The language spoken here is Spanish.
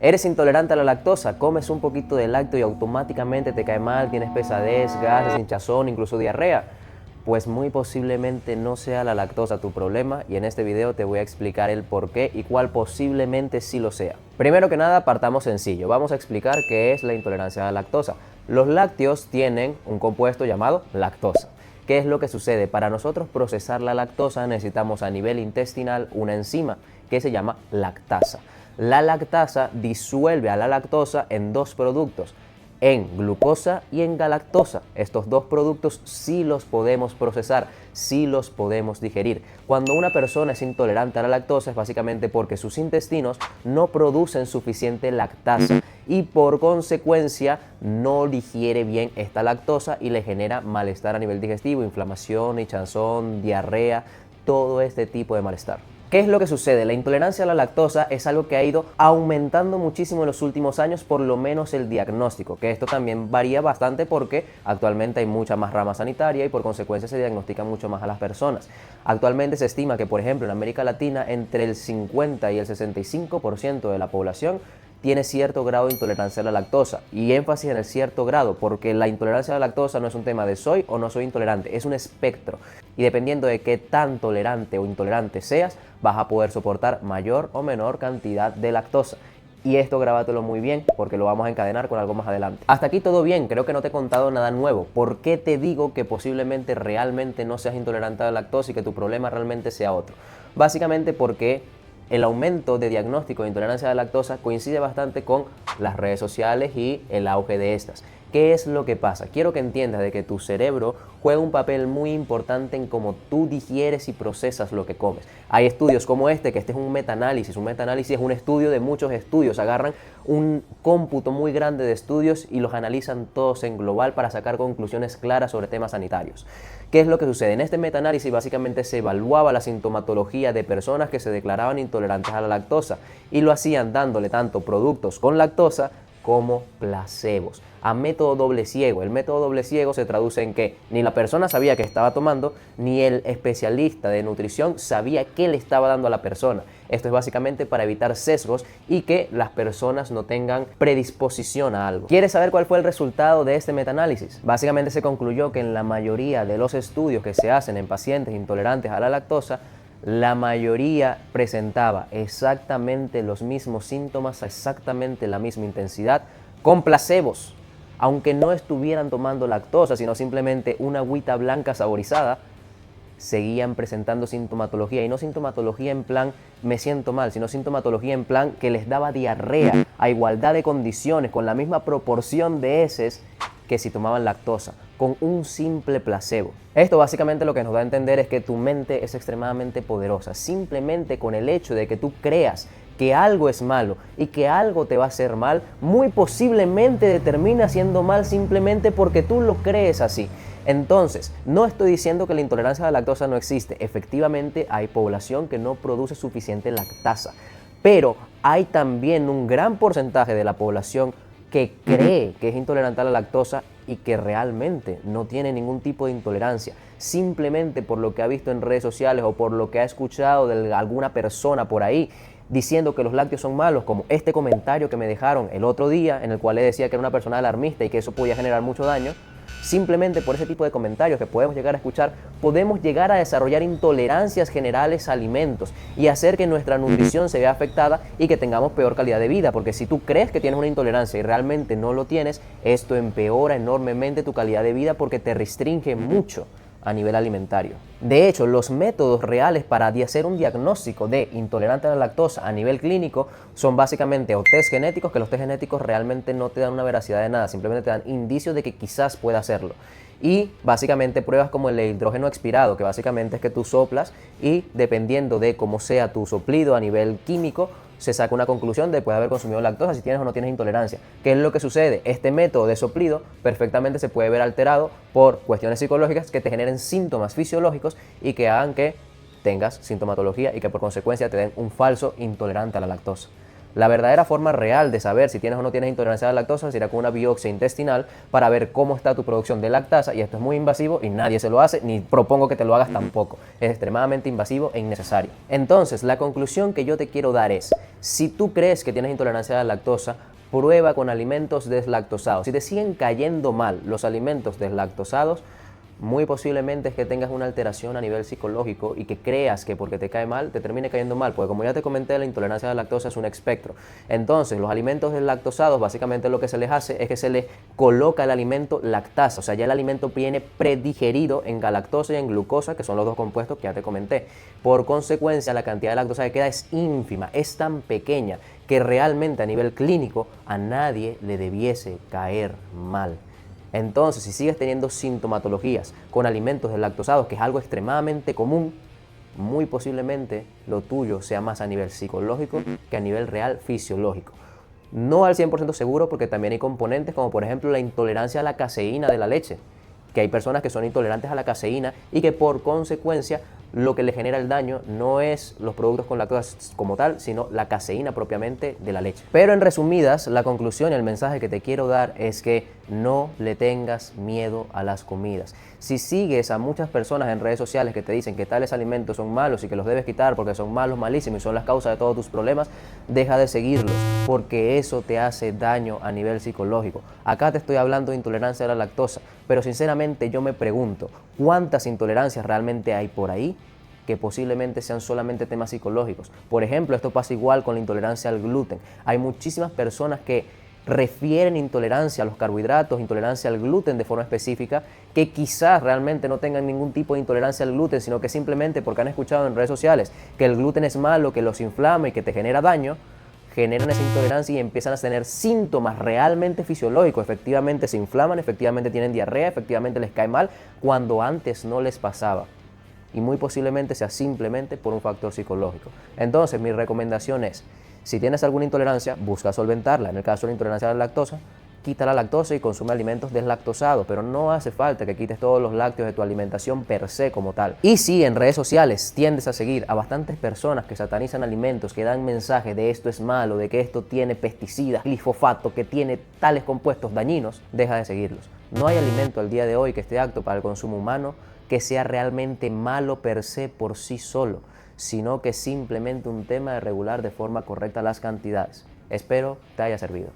Eres intolerante a la lactosa, comes un poquito de lácteo y automáticamente te cae mal, tienes pesadez, gases, hinchazón, incluso diarrea. Pues muy posiblemente no sea la lactosa tu problema y en este video te voy a explicar el por qué y cuál posiblemente sí lo sea. Primero que nada, partamos sencillo. Vamos a explicar qué es la intolerancia a la lactosa. Los lácteos tienen un compuesto llamado lactosa. ¿Qué es lo que sucede? Para nosotros procesar la lactosa necesitamos a nivel intestinal una enzima que se llama lactasa. La lactasa disuelve a la lactosa en dos productos, en glucosa y en galactosa. Estos dos productos sí los podemos procesar, sí los podemos digerir. Cuando una persona es intolerante a la lactosa es básicamente porque sus intestinos no producen suficiente lactasa y por consecuencia no digiere bien esta lactosa y le genera malestar a nivel digestivo, inflamación, hinchazón, diarrea, todo este tipo de malestar. ¿Qué es lo que sucede? La intolerancia a la lactosa es algo que ha ido aumentando muchísimo en los últimos años, por lo menos el diagnóstico, que esto también varía bastante porque actualmente hay mucha más rama sanitaria y por consecuencia se diagnostica mucho más a las personas. Actualmente se estima que, por ejemplo, en América Latina entre el 50 y el 65% de la población tiene cierto grado de intolerancia a la lactosa, y énfasis en el cierto grado, porque la intolerancia a la lactosa no es un tema de soy o no soy intolerante, es un espectro, y dependiendo de qué tan tolerante o intolerante seas, vas a poder soportar mayor o menor cantidad de lactosa. Y esto grábatelo muy bien porque lo vamos a encadenar con algo más adelante. Hasta aquí todo bien, creo que no te he contado nada nuevo. ¿Por qué te digo que posiblemente realmente no seas intolerante a la lactosa y que tu problema realmente sea otro? Básicamente porque el aumento de diagnóstico de intolerancia a la lactosa coincide bastante con las redes sociales y el auge de estas. ¿Qué es lo que pasa? Quiero que entiendas de que tu cerebro juega un papel muy importante en cómo tú digieres y procesas lo que comes. Hay estudios como este, que este es un metaanálisis. Un metaanálisis es un estudio de muchos estudios. Agarran un cómputo muy grande de estudios y los analizan todos en global para sacar conclusiones claras sobre temas sanitarios. ¿Qué es lo que sucede? En este metaanálisis básicamente se evaluaba la sintomatología de personas que se declaraban intolerantes a la lactosa y lo hacían dándole tanto productos con lactosa como placebos, a método doble ciego. El método doble ciego se traduce en que ni la persona sabía que estaba tomando, ni el especialista de nutrición sabía qué le estaba dando a la persona. Esto es básicamente para evitar sesgos y que las personas no tengan predisposición a algo. ¿Quieres saber cuál fue el resultado de este metaanálisis? Básicamente se concluyó que en la mayoría de los estudios que se hacen en pacientes intolerantes a la lactosa, la mayoría presentaba exactamente los mismos síntomas, exactamente la misma intensidad, con placebos. Aunque no estuvieran tomando lactosa, sino simplemente una agüita blanca saborizada, seguían presentando sintomatología. Y no sintomatología en plan me siento mal, sino sintomatología en plan que les daba diarrea a igualdad de condiciones, con la misma proporción de heces que si tomaban lactosa, con un simple placebo. Esto básicamente lo que nos da a entender es que tu mente es extremadamente poderosa. Simplemente con el hecho de que tú creas que algo es malo y que algo te va a hacer mal, muy posiblemente termina haciendo mal simplemente porque tú lo crees así. Entonces, no estoy diciendo que la intolerancia a la lactosa no existe. Efectivamente, hay población que no produce suficiente lactasa, pero hay también un gran porcentaje de la población que cree que es intolerante a la lactosa y que realmente no tiene ningún tipo de intolerancia, simplemente por lo que ha visto en redes sociales o por lo que ha escuchado de alguna persona por ahí diciendo que los lácteos son malos, como este comentario que me dejaron el otro día en el cual le decía que era una persona alarmista y que eso podía generar mucho daño. Simplemente por ese tipo de comentarios que podemos llegar a escuchar, podemos llegar a desarrollar intolerancias generales a alimentos y hacer que nuestra nutrición se vea afectada y que tengamos peor calidad de vida, porque si tú crees que tienes una intolerancia y realmente no lo tienes, esto empeora enormemente tu calidad de vida porque te restringe mucho a nivel alimentario. De hecho, los métodos reales para hacer un diagnóstico de intolerante a la lactosa a nivel clínico son básicamente o test genéticos, que los test genéticos realmente no te dan una veracidad de nada, simplemente te dan indicios de que quizás pueda hacerlo. Y básicamente pruebas como el hidrógeno expirado, que básicamente es que tú soplas y dependiendo de cómo sea tu soplido a nivel químico, se saca una conclusión de puede haber consumido lactosa si tienes o no tienes intolerancia. ¿Qué es lo que sucede? Este método de soplido perfectamente se puede ver alterado por cuestiones psicológicas que te generen síntomas fisiológicos y que hagan que tengas sintomatología y que por consecuencia te den un falso intolerante a la lactosa. La verdadera forma real de saber si tienes o no tienes intolerancia a la lactosa sería con una biopsia intestinal para ver cómo está tu producción de lactasa, y esto es muy invasivo y nadie se lo hace, ni propongo que te lo hagas tampoco. Es extremadamente invasivo e innecesario. Entonces, la conclusión que yo te quiero dar es, si tú crees que tienes intolerancia a la lactosa, prueba con alimentos deslactosados. Si te siguen cayendo mal los alimentos deslactosados, muy posiblemente es que tengas una alteración a nivel psicológico y que creas que porque te cae mal, te termine cayendo mal, porque como ya te comenté, la intolerancia a la lactosa es un espectro. Entonces, los alimentos deslactosados, básicamente lo que se les hace es que se les coloca el alimento lactasa, o sea, ya el alimento viene predigerido en galactosa y en glucosa, que son los dos compuestos que ya te comenté. Por consecuencia, la cantidad de lactosa que queda es ínfima, es tan pequeña que realmente a nivel clínico a nadie le debiese caer mal. Entonces, si sigues teniendo sintomatologías con alimentos deslactosados, que es algo extremadamente común, muy posiblemente lo tuyo sea más a nivel psicológico que a nivel real fisiológico. No al 100% seguro, porque también hay componentes como por ejemplo la intolerancia a la caseína de la leche, que hay personas que son intolerantes a la caseína y que por consecuencia lo que le genera el daño no es los productos con lactosa como tal, sino la caseína propiamente de la leche. Pero en resumidas, la conclusión y el mensaje que te quiero dar es que no le tengas miedo a las comidas. Si sigues a muchas personas en redes sociales que te dicen que tales alimentos son malos y que los debes quitar porque son malos, malísimos y son las causas de todos tus problemas, deja de seguirlos, porque eso te hace daño a nivel psicológico. Acá te estoy hablando de intolerancia a la lactosa, pero sinceramente yo me pregunto, ¿cuántas intolerancias realmente hay por ahí que posiblemente sean solamente temas psicológicos? Por ejemplo, esto pasa igual con la intolerancia al gluten. Hay muchísimas personas que refieren intolerancia a los carbohidratos, intolerancia al gluten de forma específica, que quizás realmente no tengan ningún tipo de intolerancia al gluten, sino que simplemente porque han escuchado en redes sociales que el gluten es malo, que los inflama y que te genera daño, generan esa intolerancia y empiezan a tener síntomas realmente fisiológicos. Efectivamente se inflaman, efectivamente tienen diarrea, efectivamente les cae mal, cuando antes no les pasaba. Y muy posiblemente sea simplemente por un factor psicológico. Entonces, mi recomendación es, si tienes alguna intolerancia, busca solventarla. En el caso de la intolerancia a la lactosa, quita la lactosa y consume alimentos deslactosados, pero no hace falta que quites todos los lácteos de tu alimentación per se como tal. Y si en redes sociales tiendes a seguir a bastantes personas que satanizan alimentos, que dan mensajes de esto es malo, de que esto tiene pesticidas, glifosato, que tiene tales compuestos dañinos, deja de seguirlos. No hay alimento al día de hoy que esté apto para el consumo humano que sea realmente malo per se por sí solo, sino que es simplemente un tema de regular de forma correcta las cantidades. Espero te haya servido.